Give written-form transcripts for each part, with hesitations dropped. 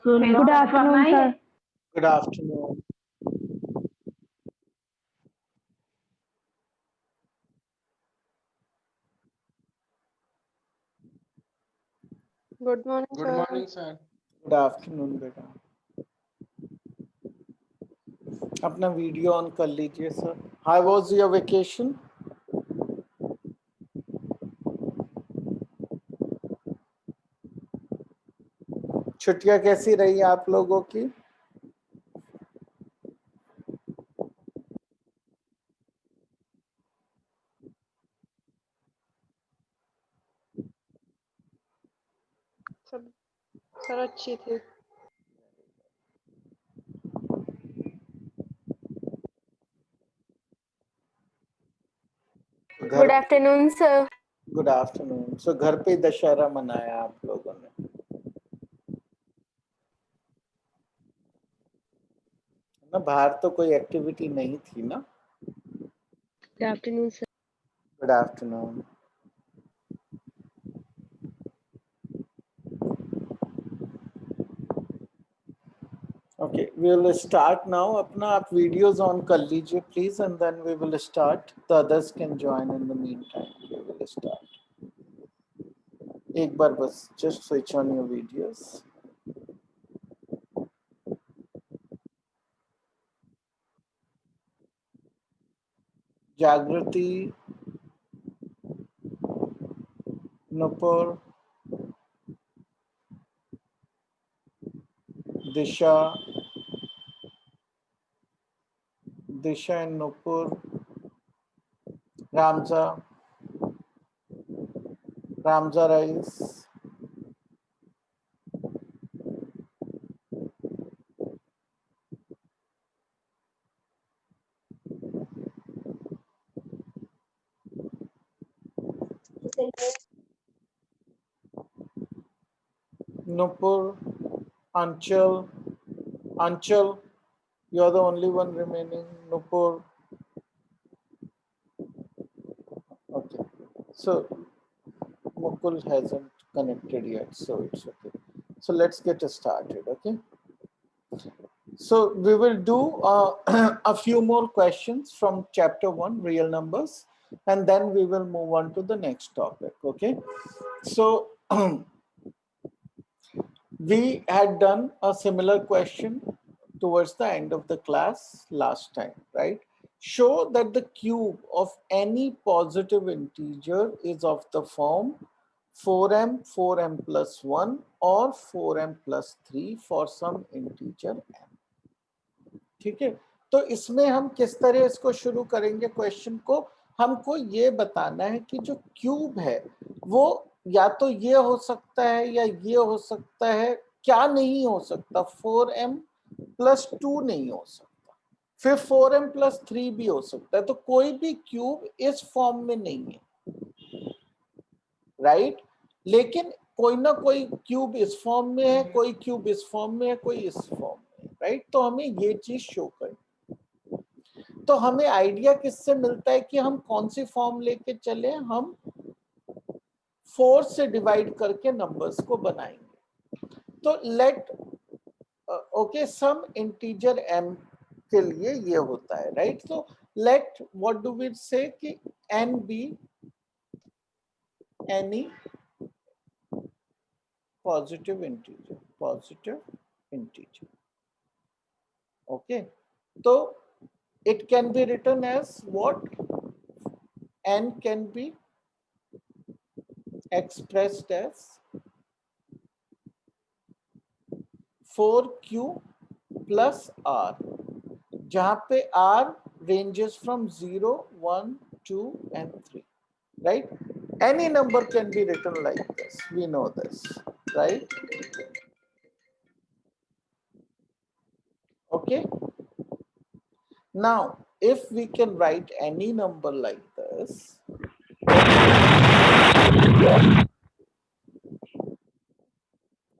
Good afternoon, sir. Good afternoon. Good morning, Good sir. morning, sir. Good afternoon, बेटा. अपना video on कर लीजिए sir. How was your vacation? छुट्टियां कैसी रही आप लोगों की? सब सर अच्छी थी. Good afternoon, sir. Good afternoon. So घर पे दशहरा मनाया आप लोगों ने, ना? बाहर तो कोई एक्टिविटी नहीं थी ना? Good afternoon, sir. Good afternoon. Okay, we will start now. अपना आप वीडियोस ऑन कर लीजिए please, and then we will start. The others can join in the mean time. We will start. एक बार बस just switch on your videos. Jagriti, Nupur, Disha, Disha and Nupur, Ramja, Ramja राइस, Nupur, Anchal, Anchal, you are the only one remaining. Nupur. Okay, so Mukul hasn't connected yet, so it's okay. So let's get started. Okay, so we will do a few more questions from chapter 1, real numbers, and then we will move on to the next topic. Okay, so we had done a similar question towards the end of the class last time, right? Show that the cube of any positive integer is of the form 4m, 4m plus 1 or 4m plus 3 for some integer m. ठीक है, तो इसमें हम किस तरह इसको शुरू करेंगे क्वेश्चन को? हमको ये बताना है कि जो क्यूब है वो या तो ये हो सकता है या ये हो सकता है. क्या नहीं हो सकता? 4m प्लस 2 नहीं हो सकता, फिर 4m प्लस 3 भी हो सकता है. तो कोई भी क्यूब इस फॉर्म में नहीं है, राइट? लेकिन कोई ना कोई क्यूब इस फॉर्म में है, कोई क्यूब इस फॉर्म में है, कोई इस फॉर्म में है, राइट? तो हमें ये चीज शो करनी. तो हमें आइडिया किससे मिलता है कि हम कौन सी फॉर्म लेके चले? हम 4 से डिवाइड करके नंबर्स को बनाएंगे. तो let okay some integer m के लिए ये होता है, राइट? तो लेट व्हाट डू वी से कि n be any positive integer. Okay, तो it can be written as what? N can be expressed as 4q plus r, जहां पे r ranges from 0, 1, 2 and 3, right? Any number can be written like this, we know this, right? Okay, now if we can write any number like this,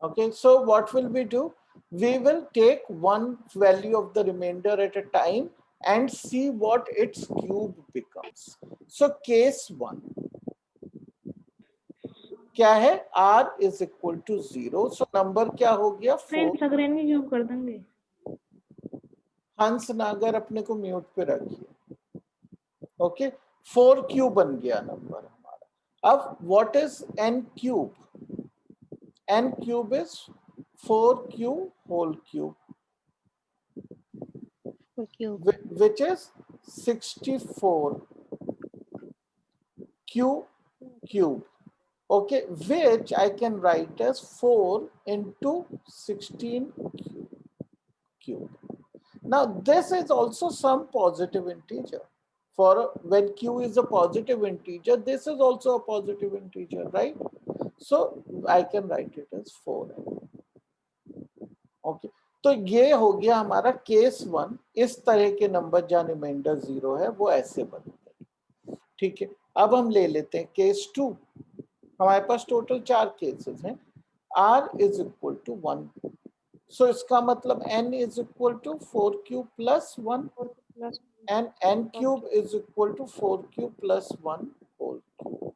okay, so what will we do? We will take one value of the remainder at a time and see what its cube becomes. So case 1, क्या है, r is equal to 0, so number क्या हो गया 4। अग्रणी cube कर देंगे। हंस नागर अपने को म्यूट पे रखिए। ओके, 4q बन गया नंबर हमारा। अब what is n cube? n cube is 4q whole cube, which is 64 q cube. Okay, which I can write as 4 into 16 cube. Now this is also some positive integer. For when q is a positive integer, this is also a positive integer, right? So I can write it as 4n. Okay, तो ये हो गया हमारा case 1। इस तरह के number जहां reminder 0 है वो ऐसे बनते हैं। ठीक है, अब हम ले लेते हैं केस 2। हमारे पास टोटल 4 केसेस हैं। r is equal to 1, so इसका मतलब n is equal to 4q plus 1 plus and n cube is equal to 4q plus 1 whole cube.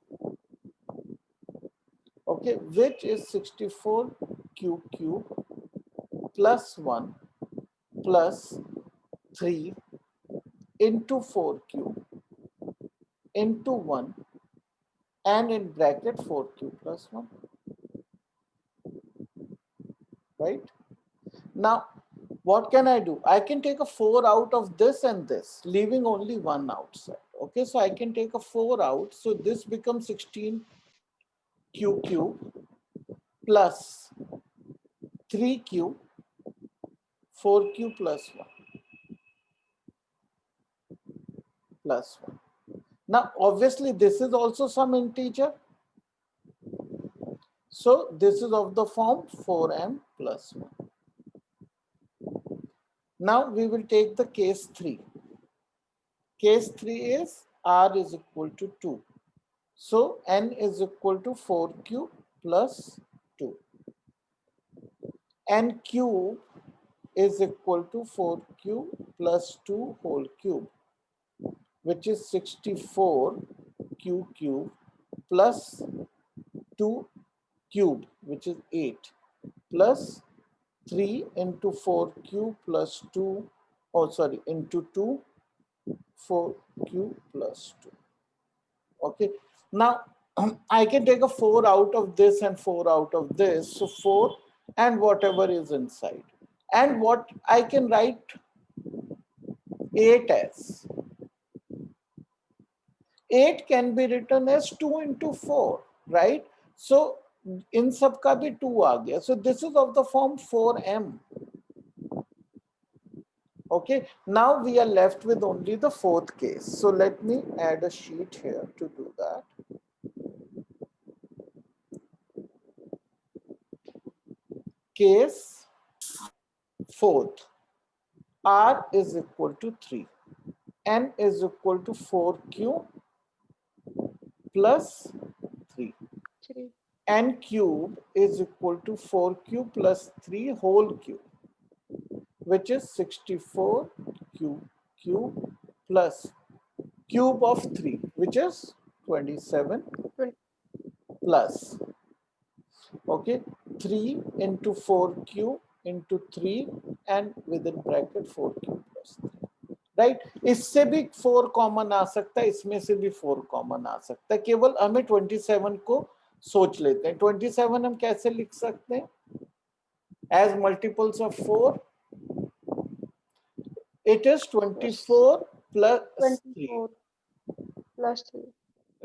Okay, which is 64q cube plus 1 plus 3 into 4q into 1 and in bracket 4q plus 1. Right? Now, what can I do? I can take a 4 out of this and this, leaving only 1 outside. Okay, so I can take a 4 out. So this becomes 16q cube plus 3q, 4q plus 1 plus 1. Now, obviously, this is also some integer. So this is of the form 4m plus 1. Now we will take the case 3. Case 3 is r is equal to 2. So n is equal to 4q plus 2. N cube is equal to 4q plus 2 whole cube, which is 64q cube plus 2 cube, which is 8, plus 3 into 4q plus 2, oh sorry, into 2, 4q plus 2. Okay, now I can take a 4 out of this and 4 out of this, so 4 and whatever is inside. And what I can write 8 as. 8 can be written as 2 into 4, right? So in सब का भी 2 आ गया. So this is of the form 4m. Okay, now we are left with only the fourth case. So let me add a sheet here to do that. Case fourth, r is equal to 3, n is equal to 4q plus 3. N cube is equal to 4q plus 3 whole cube, which is 64q cube plus cube of 3, which is 27 plus, okay, 3 into 4q into 3 and within bracket 4q plus 3. Right, इससे भी 4 common आ सकता है, इसमें से भी 4 common आ सकता है, केवल हमें 27 को सोच लेते हैं। 27 हम कैसे लिख सकते हैं? As multiples of 4, it is 24 plus 3,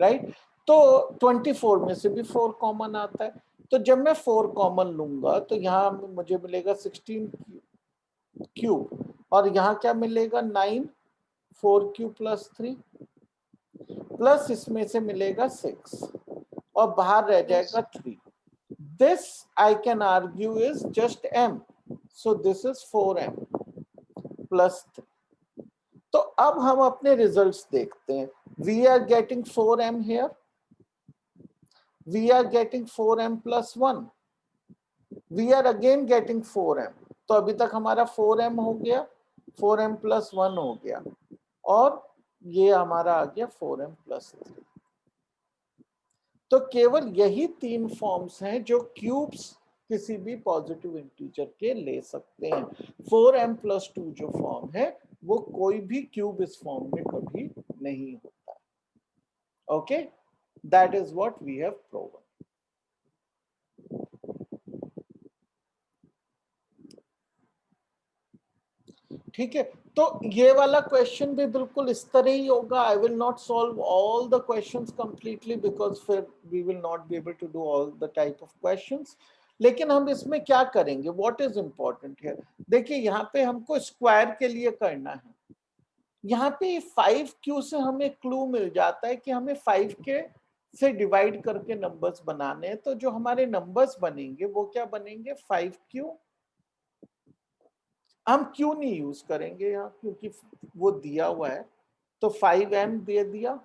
right? तो 24 में से भी 4 कॉमन आता है, तो जब मैं 4 कॉमन लूंगा तो यहाँ मुझे मिलेगा 16 क्यूब और यहाँ क्या मिलेगा 9 4q plus 3 प्लस इसमें से मिलेगा 6 और बाहर रह जाएगा 3. This I can argue is just m, so this is 4m plus 3. तो अब हम अपने रिजल्ट्स देखते हैं. We are getting 4m here. We are getting 4m plus 1. We are again getting 4m. तो अभी तक हमारा 4m हो गया, 4m plus 1 हो गया और ये हमारा आ गया 4m plus 3. तो केवल यही 3 फॉर्म्स हैं जो क्यूब्स किसी भी पॉजिटिव इंटीजर के ले सकते हैं। 4m+2 जो फॉर्म है वो कोई भी क्यूब इस फॉर्म में कभी नहीं होता। Okay, that is what we have proven. ठीक है, तो ये वाला क्वेश्चन भी बिल्कुल इस तरह ही होगा। I will not solve all the questions completely because फिर we will not be able to do all the type of questions. लेकिन हम इसमें क्या करेंगे, व्हाट इज इंपॉर्टेंट है, देखिए यहाँ पे हमको स्क्वायर के लिए करना है। यहाँ पे 5q से हमें क्लू मिल जाता है कि हमें 5k से डिवाइड करके नंबर्स बनाने हैं। तो जो हमारे नंबर्स बनेंगे वो क्या बनेंगे, 5q। हम क्यों नहीं यूज करेंगे यहाँ, क्योंकि वो दिया हुआ है। तो 5m दे दिया,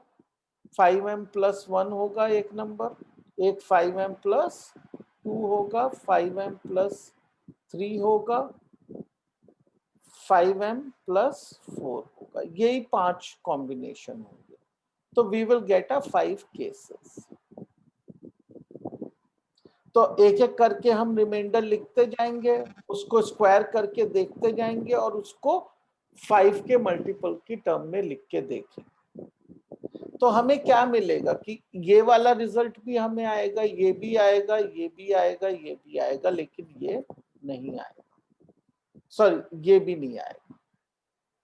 5m+1 होगा एक नंबर, एक 5m+2 होगा, 5m+3 होगा, 5m+4 होगा। यही 5 कॉम्बिनेशन होंगे। तो we will get a 5 cases. तो एक एक करके हम रिमाइंडर लिखते जाएंगे, उसको स्क्वायर करके देखते जाएंगे और उसको 5 के मल्टीपल की टर्म में लिख के देखेंगे। तो हमें क्या मिलेगा कि ये वाला रिजल्ट भी हमें आएगा, ये भी आएगा, ये भी आएगा, ये भी आएगा, लेकिन ये नहीं आएगा। सॉरी, ये भी नहीं आएगा,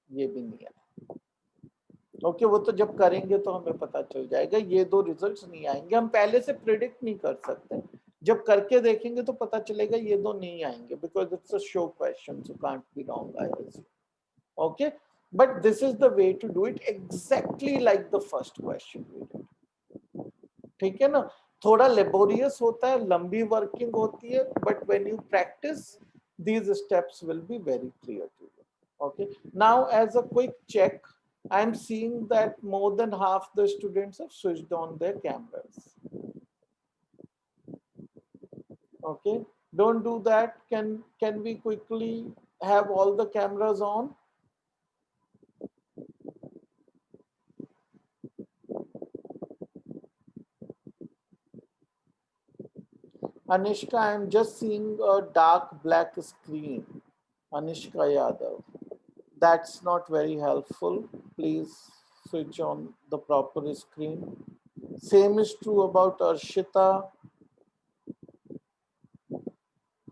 ये भी नहीं आएगा। ओके, वो तो जब करेंगे तो हमें पता चल जाएगा। ये 2 रिजल्ट्स नहीं आएंगे, हम पहले से प्रिडिक्ट नहीं कर सकते। जब करके देखेंगे तो पता चलेगा ये 2 नहीं आएंगे, because it's a show question, so can't be wrong I will say. Okay, but this is the way to do it, exactly like the first question we did. ठीक है ना, थोड़ा लेबोरियस होता है, लंबी वर्किंग होती है, but when you practice these steps will be very clear to you. Okay, now as a quick check, I am seeing that more than half the students have switched on their cameras. Okay, don't do that. Can we quickly have all the cameras on? Anishka, I am just seeing a dark black screen. Anishka Yadav, that's not very helpful. Please switch on the proper screen. Same is true about Arshita.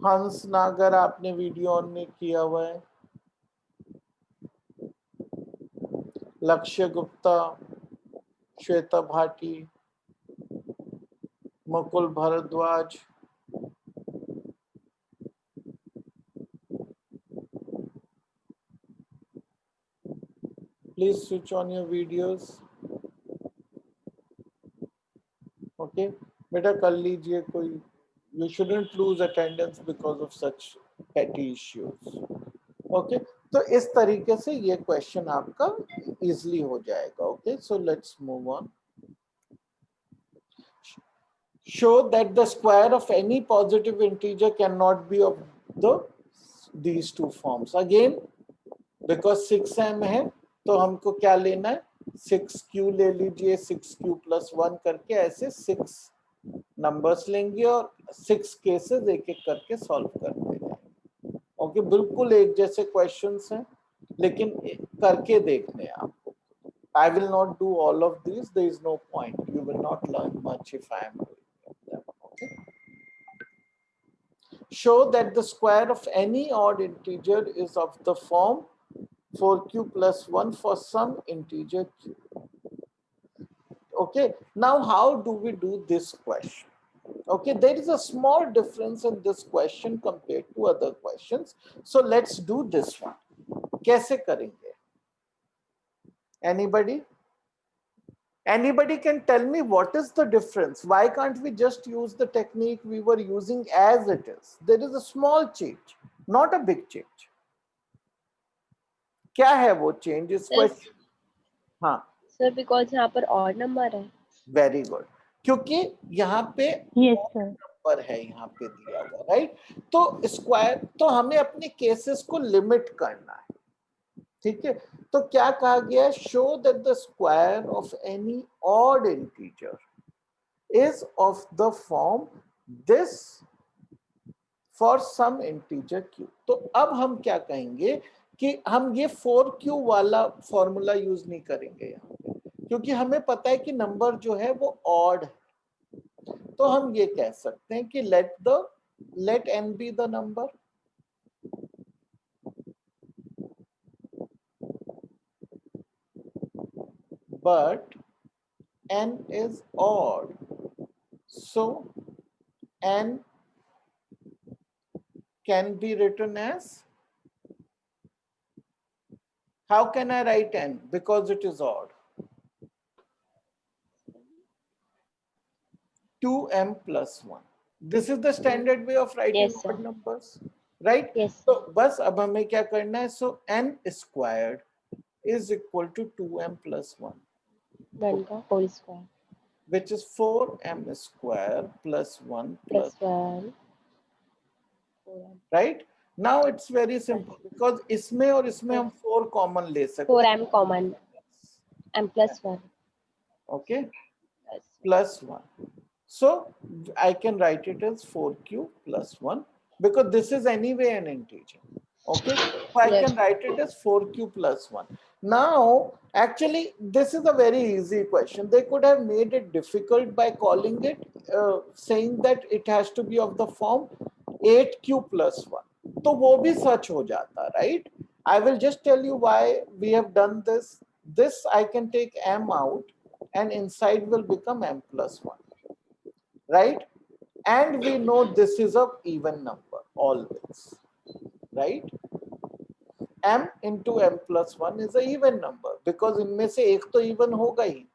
हंस नागर, आपने video on नहीं किया हुआ है। Lakshya Gupta, Shweta Bhati, Mukul Bhardwaj, please switch on your videos. Okay बेटा, कर लीजिए, कोई you shouldn't lose attendance because of such petty issues. Okay, तो इस तरीके से ये क्वेश्चन आपका इजीली हो जाएगा. Okay, so let's move on. Show that the square of any positive integer cannot be of these two forms. Again, because 6m है तो हमको क्या लेना है, 6q ले लीजिए, 6q + 1 करके ऐसे 6 नंबर्स लेंगे और 6 केसेस एक एक करके सॉल्व करते जाएंगे. ओके, बिल्कुल एक जैसे क्वेश्चंस हैं लेकिन करके देखने आपको. I will not do all of these. There is no point. You will not learn much if I am doing them. Okay. Show that the square of any odd integer is of the form 4q + 1 for some integer q. Okay, now how do we do this question? Okay, there is a small difference in this question compared to other questions. So let's do this one. कैसे करेंगे? Anybody can tell me what is the difference? Why can't we just use the technique we were using as it is? There is a small change, not a big change. क्या है वो change इस question? हाँ sir, because यहाँ पर odd number है. Very good, क्योंकि यहाँ पे नंबर है, यहाँ पे दिया हुआ, राइट. तो स्क्वायर, तो हमें अपने केसेस को लिमिट करना है. ठीक है, तो क्या कहा गया है, show that the square of any odd integer is of the form this for some integer q. तो अब हम क्या कहेंगे कि हम ये 4q वाला फॉर्मूला यूज नहीं करेंगे यहाँ पे, क्योंकि हमें पता है कि नंबर जो है वो ऑड है। तो हम ये कह सकते हैं कि let n be the number, but n is odd, so n can be written as, how can I write n because it is odd? 2m plus 1. This is the standard way of writing Yes, sir. odd numbers, right? Yes, तो sir. बस अब हमें क्या करना है, so n squared is equal to 2m plus 1, 1 का whole square which is 4m square plus 1 plus, plus 1 4m right? Now it's very simple because इसमें और इसमें हम 4 common ले सकते 4m common m plus 1 okay, plus plus 1. So I can write it as 4q plus 1 because this is anyway an integer. Okay, so I Yes. can write it as 4q plus 1. Now, actually, this is a very easy question. They could have made it difficult by calling it, saying that it has to be of the form 8q plus 1. तो वो भी सच हो जाता, right? I will just tell you why we have done this. This I can take m out and inside will become m plus 1, right? And we know this is an even number always, right? m into m plus 1 is an even number because इनमें से एक तो even होगा ही,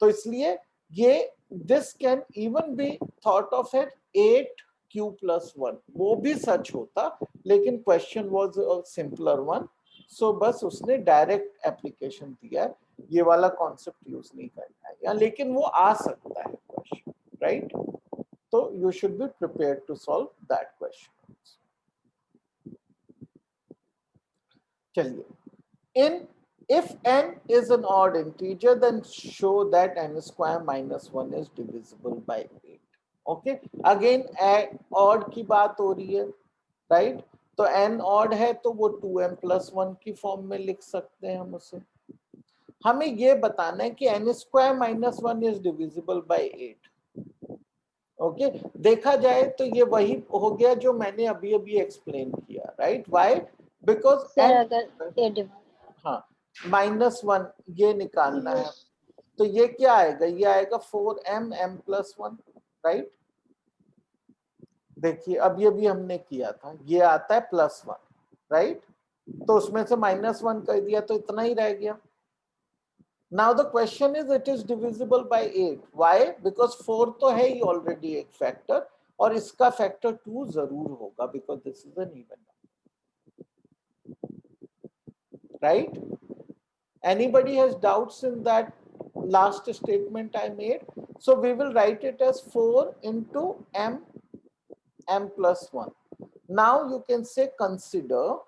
तो इसलिए ये this can even be thought of as 8q plus 1. वो भी सच होता, लेकिन question was a simpler one, so बस उसने direct application दिया है, ये वाला concept use नहीं करना है या, लेकिन वो आ सकता है question, right? So you should be prepared to solve that question. चलिए, if n is an odd integer, then show that n square minus 1 is divisible by 8. Okay, again odd की बात हो रही है, right? तो n odd है तो वो 2m plus 1 की फॉर्म में लिख सकते हैं हम उसे। हमें ये बताना है कि n square minus 1 is divisible by 8. Okay, देखा जाए तो ये वही हो गया जो मैंने अभी अभी एक्सप्लेन किया, राइट? व्हाई? बिकॉज सर अगर ये हाँ -1 ये निकालना है, तो ये क्या आएगा? ये आएगा 4m m plus 1, राइट? देखिए अब ये भी हमने किया था, ये आता है +1, राइट? तो उसमें से -1 कर दिया तो इतना ही रह गया। Now the question is, it is divisible by 8. Why? Because 4 तो है ही already एक factor, और इसका factor 2 जरूर होगा because this is an even number. Right? Anybody has doubts in that last statement I made? So we will write it as 4 into m plus 1. Now you can say consider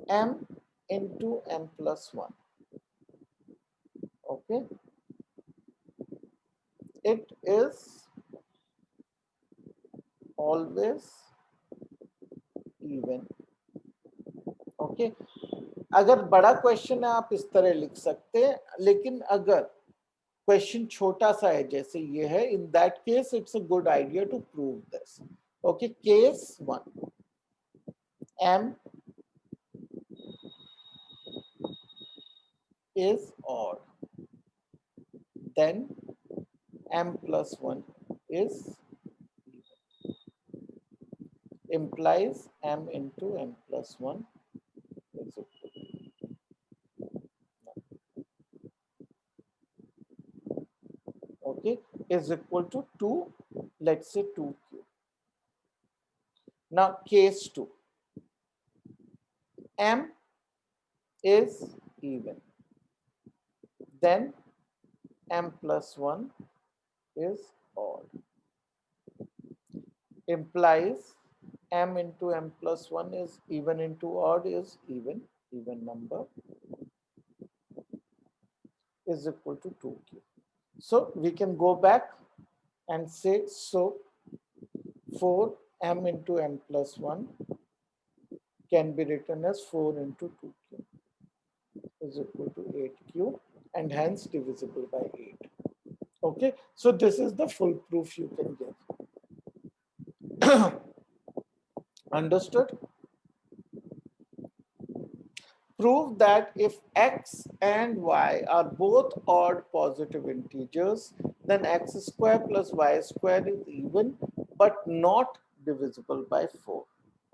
m into m plus 1. Okay, it is always even. Okay, अगर बड़ा question है आप इस तरह लिख सकते हैं, लेकिन अगर क्वेश्चन छोटा सा है जैसे ये है, in that case it's a good idea to prove this. Okay, case 1, m is odd, then m plus 1 is even. Implies m into m plus 1 is equal to 1. Okay, is equal to 2, let's say 2q. Now case 2, m is even, then m plus 1 is odd. Implies m into m plus 1 is even into odd is even number is equal to 2q. So we can go back and say, so 4m into n plus 1 can be written as 4 into 2q is equal to 8q and hence divisible by 8. Okay, so this is the full proof you can give. Understood? Prove that if x and y are both odd positive integers, then x square plus y square is even but not divisible by 4.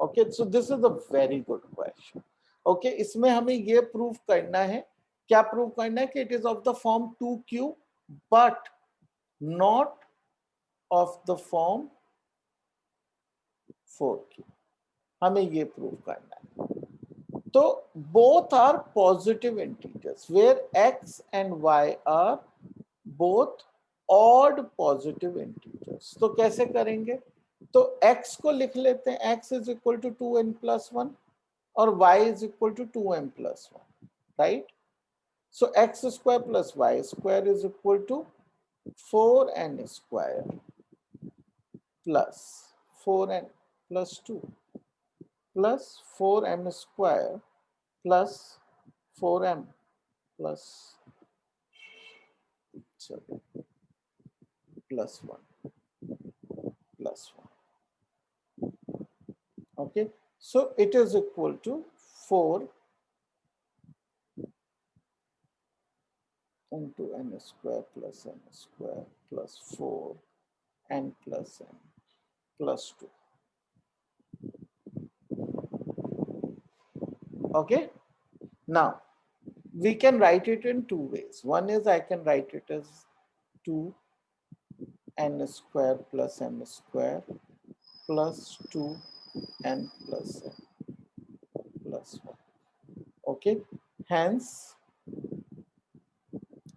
Okay, so this is a very good question. Okay, इसमें हमें ये prove करना है, क्या prove करना है कि it is of the form 2q but not of the form 4q. हमें ये prove करना है. So both are positive integers where x and y are both odd positive integers. तो कैसे करेंगे? तो x को लिख लेते हैं, x is equal to 2n plus 1 और y is equal to 2m plus 1, right? So x square plus y square is equal to 4n square plus 4n plus 2 plus 4m square plus 4m plus, sorry, plus 1 plus 1. Okay, so it is equal to 4 into n square plus n square plus 4 n plus n plus 2. Okay, now we can write it in two ways. One is I can write it as 2 n square plus m square plus 2 n plus n plus 1. Okay, hence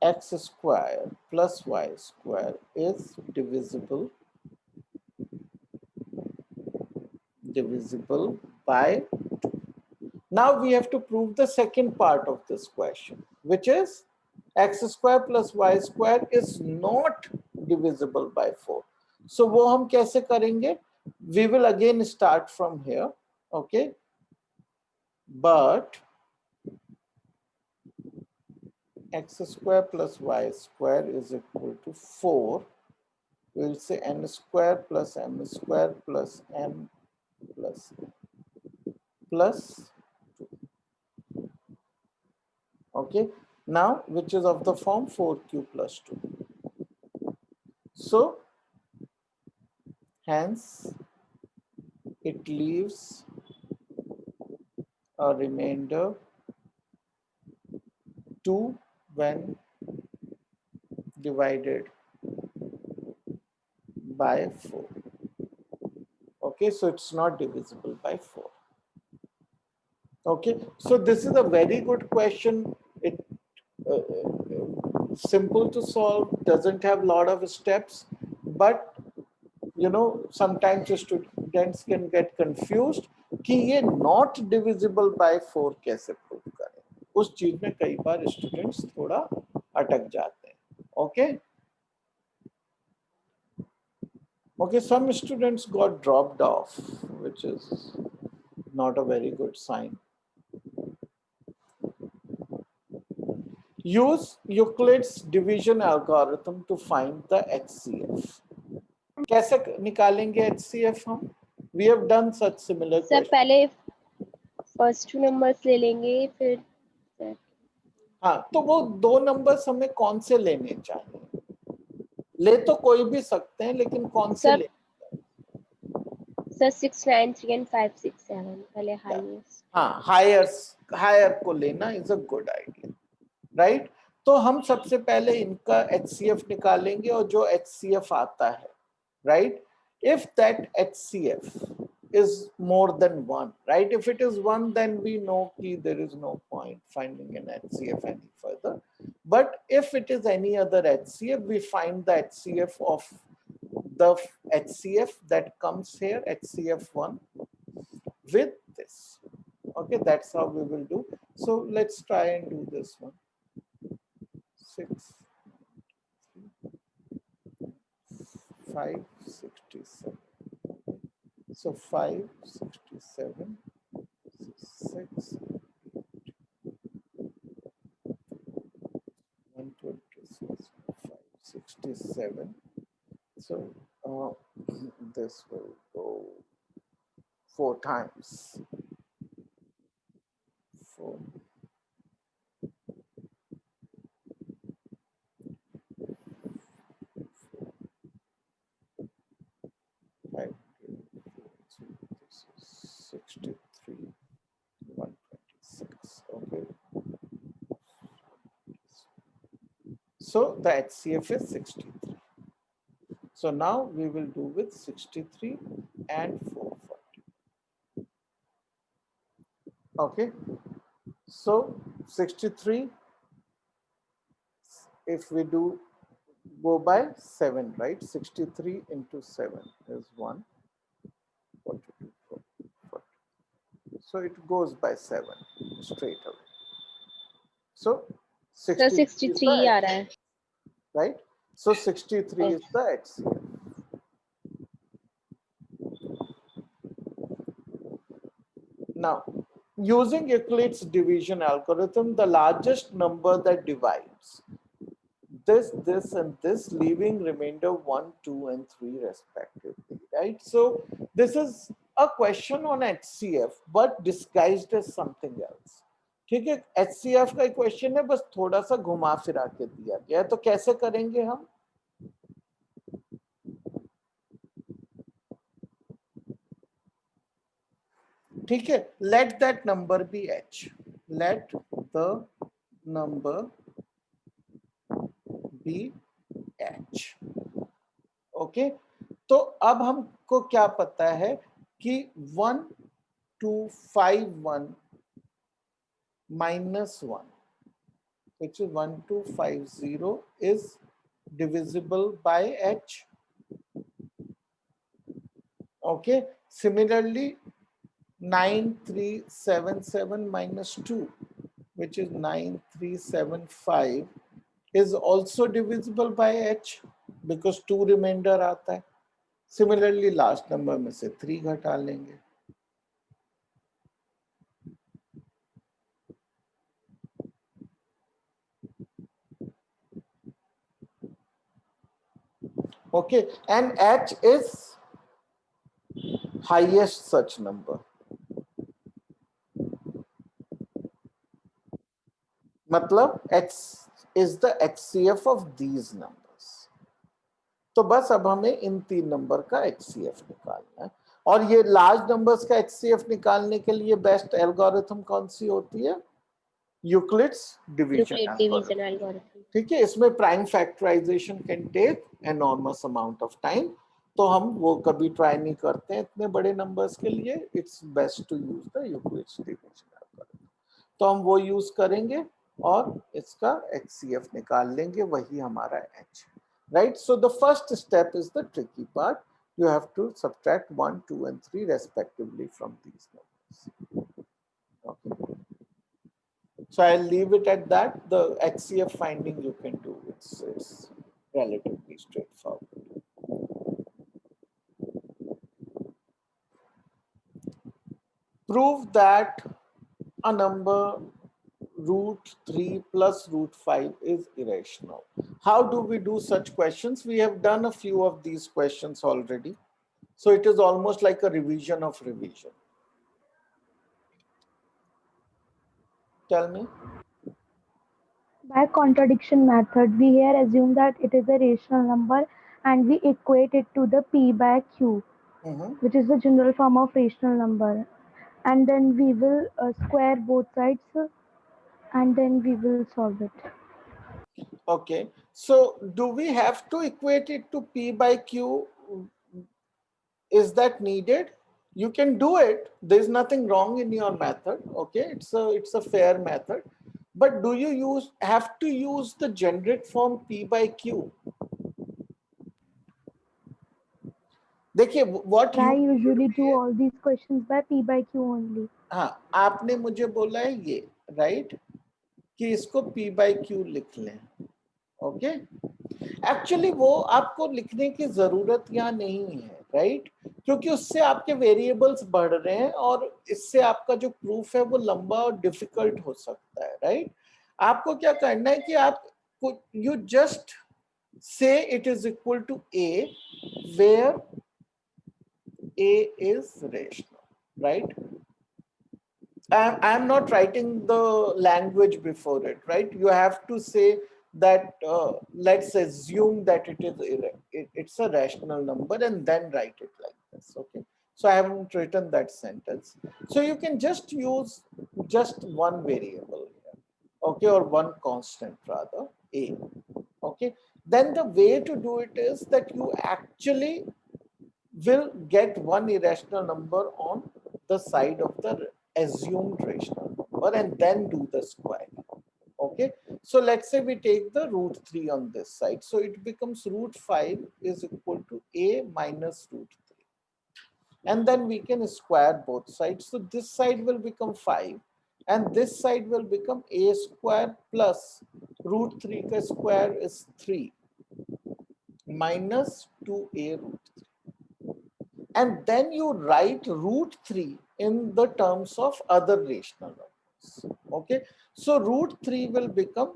x square plus y square is divisible by 2. Now we have to prove the second part of this question, which is x square plus y square is not divisible by 4. So वो हम कैसे करेंगे? We will again start from here, okay? But x square plus y square is equal to 4. We'll say n square plus m square plus n plus 2. Okay, now which is of the form 4q plus 2. So hence it leaves a remainder 2 when divided by 4. Okay, so it's not divisible by 4. Okay, so this is a very good question. It simple to solve, doesn't have a lot of steps, but you know sometimes students can get confused कि ये not divisible by 4 कैसे prove करें. उस चीज में कई बार students थोड़ा अटक जाते हैं. Okay. Okay, some students got dropped off, which is not a very good sign. Use Euclid's division algorithm to find the HCF. कैसे निकालेंगे HCF हम? We have done such similar sir questions. पहले first 2 numbers ले लेंगे फिर हाँ, तो वो 2 नंबर्स हमें कौन से लेने चाहिए? ले तो कोई भी सकते हैं, लेकिन कौन से सर ले? सर 6 9 3 and 5 6 7 पहले हाईएस्ट. हाँ, हायर को लेना is a good idea, right? तो हम सबसे पहले इनका HCF निकालेंगे और जो HCF आता है, right? If that HCF is more than 1, right? If it is 1, then we know that there is no point finding an HCF any further. But if it is any other HCF, we find the HCF of the HCF that comes here, HCF1, with this. Okay, that's how we will do. So let's try and do this one. 6, 567. So 567, 6, 126, 567. So this will go 4 times. 4, 5, so this is 63, 126. Okay. So the HCF is 63. So now we will do with 63 and 440. Okay. So 63, if we do go by 7, right? 63 into 7 is 1, 42, 40. So it goes by 7 straight away. So sir 63 is 63 the आ रहा है. right? So 63 Oh. is the HCF. Now, using Euclid's division algorithm, the largest number that divides this, and this, leaving remainder 1, 2, and 3 respectively, right? So this is a question on HCF, but disguised as something else. ठीक है, HCF का question है, बस थोड़ा सा घुमा फिरा के दिया गया है. तो कैसे करेंगे हम? ठीक है, let that number be h. Let the number be h. Okay, तो अब हमको क्या पता है कि 1251 minus 1, which is 1250, is divisible by h. Okay, similarly 9377 minus 2, which is 9375, is also divisible by h because 2 remainder आता है. Similarly लास्ट नंबर में से 3 घटा लेंगे. Okay, and h is highest such number. मतलब h is the HCF of these numbers. तो बस अब हमें इन 3 नंबर का HCF निकालना है. और ये लार्ज नंबर्स का HCF निकालने के लिए बेस्ट एल्गोरिथम कौन सी होती है? Euclid's division algorithm. ठीक है, इसमें prime factorisation can take enormous amount of time. तो हम वो कभी ट्राई नहीं करते हैं इतने बड़े नंबर्स के लिए. It's best to use the Euclid's division algorithm. तो हम वो यूज करेंगे और इसका HCF निकाल लेंगे, वही हमारा h. Right, so the first step is the tricky part. You have to subtract 1, 2, and 3 respectively from these numbers. Okay. So I'll leave it at that. The HCF finding you can do. It's relatively straightforward. Prove that a number root 3 plus root 5 is irrational. How do we do such questions? We have done a few of these questions already. So it is almost like a revision of revision. Tell me. By contradiction method, we here assume that it is a rational number and we equate it to the p by q, which is the general form of rational number. And then we will square both sides and then we will solve it. Okay, so do we have to equate it to p by q? Is that needed? You can do it. There's nothing wrong in your method. Okay, it's a fair method. But do you have to use the generic form p by q? देखिए, what I usually do all these questions by p by q only. हाँ, आपने मुझे बोला है ये, right? कि इसको p by q लिख लें. ओके, एक्चुअली वो आपको लिखने की जरूरत यहाँ नहीं है, राइट, क्योंकि उससे आपके वेरिएबल्स बढ़ रहे हैं और इससे आपका जो प्रूफ है वो लंबा और डिफिकल्ट हो सकता है, राइट। आपको क्या करना है कि आप you just say it is equal to a where a is rational, right? I'm not writing the language before it, right? You have to say that let's assume that it's a rational number and then write it like this, okay? So I haven't written that sentence. So you can just use just one variable here, okay, or one constant rather, a, okay? Then the way to do it is that you actually will get one irrational number on the side of the assumed rational number and then do the square. Okay, so let's say we take the root 3 on this side, so it becomes root 5 is equal to a minus root 3, and then we can square both sides. So this side will become 5 and this side will become a square plus root 3 ka square is 3 minus 2a root 3. And then you write root 3 in the terms of other rational numbers. Okay, so root 3 will become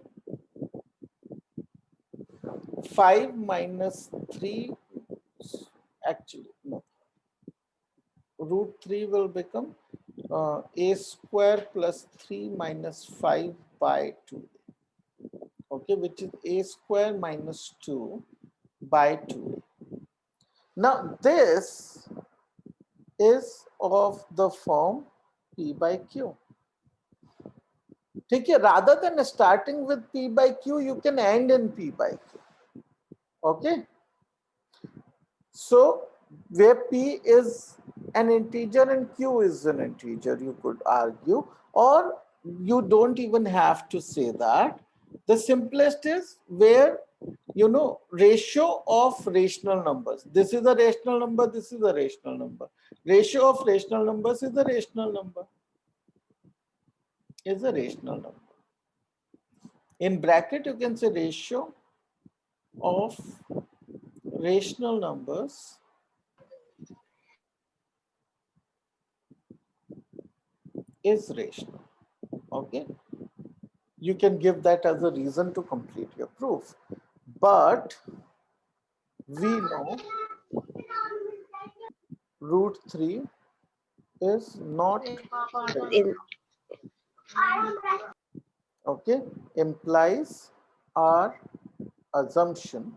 5 minus 3, actually no, root 3 will become a square plus 3 minus 5 by 2, okay, which is a square minus 2 by 2. Now this is of the form p by q. ठीक है, rather than starting with p by q, you can end in p by q. Okay, so where p is an integer and q is an integer, you could argue, or you don't even have to say that. The simplest is where, you know, ratio of rational numbers. This is a rational number, this is a rational number. Ratio of rational numbers is a rational number. Is a rational number. In bracket, you can say ratio of rational numbers is rational. Okay, you can give that as a reason to complete your proof, but we know root 3 is not rational. Okay, implies our assumption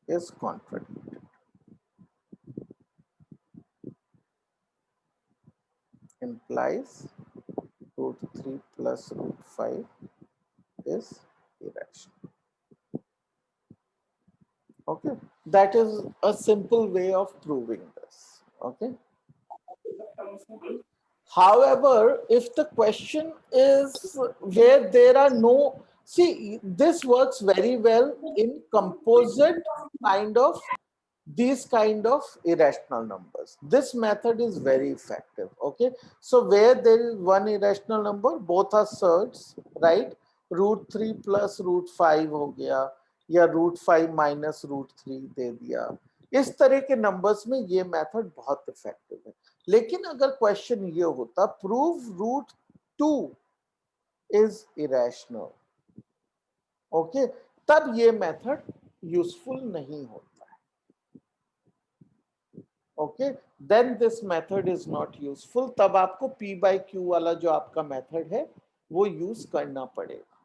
is contradicted. Implies root 3 plus root 5 is irrational. Okay, that is a simple way of proving this. Okay. However, if the question is where there are no, see, this works very well in composite kind of, these kind of irrational numbers. This method is very effective. Okay, so where there is one irrational number, both are surds, right? Root 3 plus root 5 हो गया, या root 5 minus root 3 दे दिया. इस तरह के numbers में ये method बहुत इफेक्टिव है. लेकिन अगर क्वेश्चन ये होता prove root 2 is irrational, okay, तब ये मेथड यूजफुल नहीं होता है. Okay, then this method is not useful. तब आपको p by q वाला जो आपका मेथड है वो यूज करना पड़ेगा,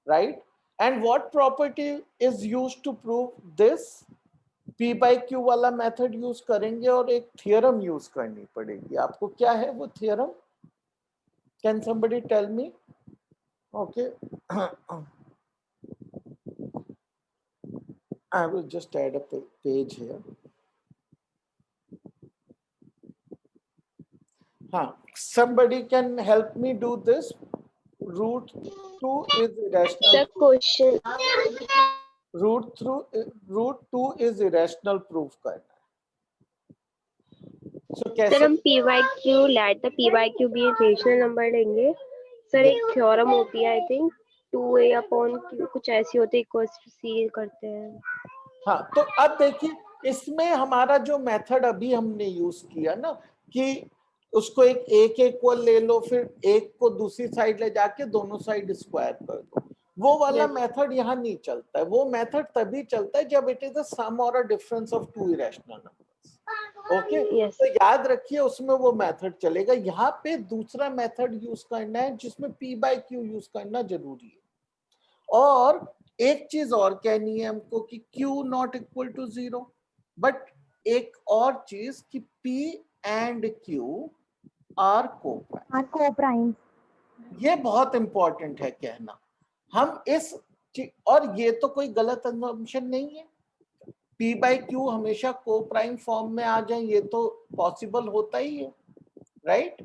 right? And what property is used to prove this? p by q वाला मेथड यूज करेंगे और एक थियरम यूज करनी पड़ेगी आपको. क्या है वो theorem? Can somebody tell me? Okay, I will just add a page here. Somebody can help me do this. Root 2 is irrational. The question. Root 2 is irrational proof करना है. सो सर कैसे? हम p by q let the p by q be rational number लेंगे sir. एक theorem होती है I think 2a upon Q कुछ ऐसी होती है इक्वल्स टू सी करते हैं। हाँ, तो अब देखिए इसमें हमारा जो मेथड अभी हमने यूज किया ना कि उसको एक इक्वल ले लो, फिर एक को दूसरी साइड ले जाके दोनों साइड स्क्वायर कर दो, वो वाला मेथड यहाँ नहीं चलता है। वो मेथड तभी चलता है जब इट इज द सम और a difference of two irrational numbers. Okay, Yes. तो याद रखिए उसमें वो मेथड चलेगा। यहाँ पे दूसरा मेथड यूज करना है जिसमें p बाय q यूज करना जरूरी है। और एक चीज और कहनी है हमको कि q not equal to 0, but एक और चीज कि p and q are Co-prime. ये बहुत इंपॉर्टेंट है कहना। हम इस और ये तो कोई गलत असम्पशन नहीं है, p बाई क्यू हमेशा को प्राइम फॉर्म में आ जाए, ये तो पॉसिबल होता ही है, राइट?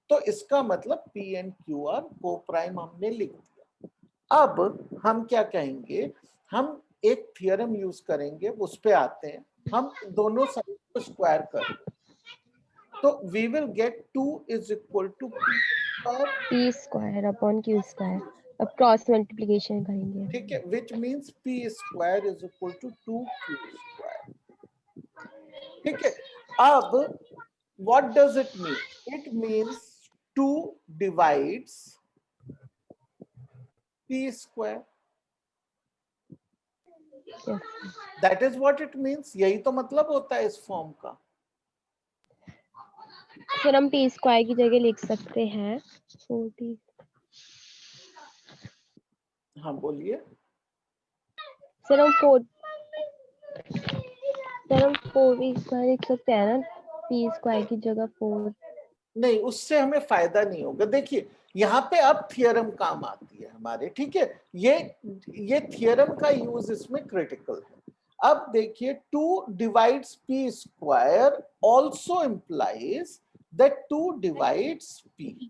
तो इसका मतलब p एंड q आर को प्राइम हमने लिख दिया। अब हम क्या कहेंगे, हम एक थियरम यूज करेंगे, उस पे आते हैं। हम दोनों साइड को स्क्वायर कर दें, तो we will get 2 is equal to p square upon q square. अब क्रॉस मल्टीप्लिकेशन करेंगे। ठीक है, which means p square is equal to 2q square. ठीक है, अब what does it mean? It means 2 divides p square. Yes. That is what it means. यही तो मतलब होता है इस फॉर्म का। सर हम p स्क्वायर की जगह लिख सकते हैं 40। हाँ बोलिए। सर हम 4 स्क्वायर लिख सकते हैं ना, p स्क्वायर की जगह 4। नहीं, उससे हमें फायदा नहीं होगा। देखिए यहाँ पे अब थियरम काम आती है हमारे, ठीक है? ये थियरम का यूज इसमें क्रिटिकल है। अब देखिए 2 divides p square also implies that 2 divides p।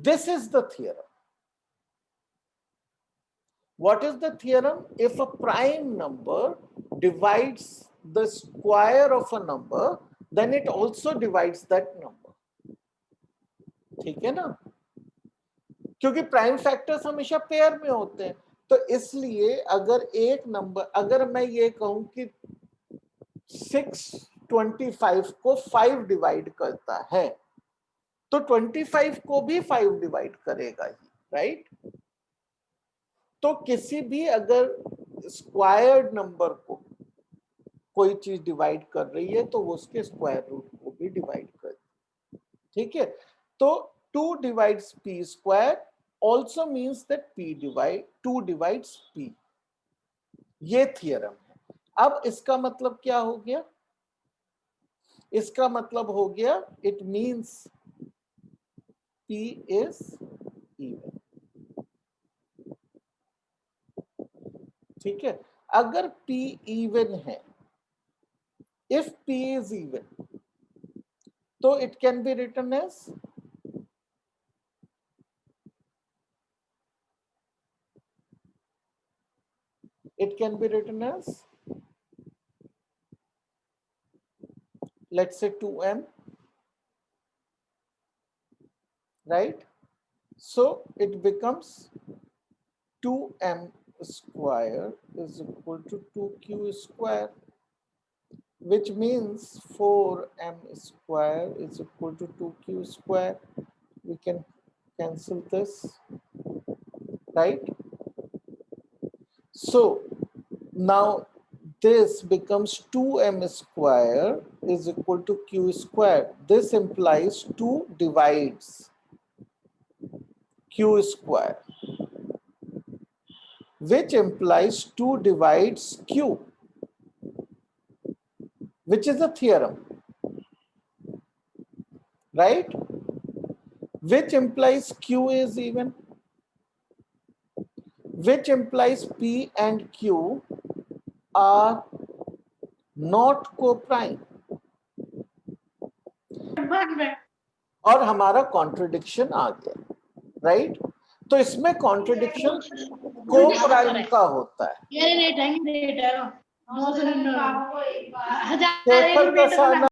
This is the theorem. What is the theorem? If a prime number divides the square of a number, then it also divides that number. ठीक है ना? क्योंकि prime factors हमेशा pair में होते हैं, तो इसलिए अगर एक नंबर, अगर मैं ये कहूं कि 625 को 5 डिवाइड करता है, तो 25 को भी 5 डिवाइड करेगा ही, राइट? तो किसी भी अगर स्क्वायर्ड नंबर को कोई चीज डिवाइड कर रही है तो वो उसके स्क्वायर रूट को भी डिवाइड कर, ठीक है? तो 2 divides p square also means that to divides p। ये थियरम है। अब इसका मतलब क्या हो गया? इसका मतलब हो गया it means p is even. ठीक है, अगर p इवन है, if p is even, so it can be written as let's say 2m, right? So it becomes 2m square is equal to 2q square, which means 4m square is equal to 2q square. We can cancel this, right? So now this becomes 2m square is equal to q square. This implies 2 divides q square, which implies 2 divides q, which is a theorem, right? Which implies q is even, which implies p and q are not co-prime, और हमारा contradiction आ गया, right? तो इसमें contradiction co-prime का होता है। 999 शेखर प्रसाद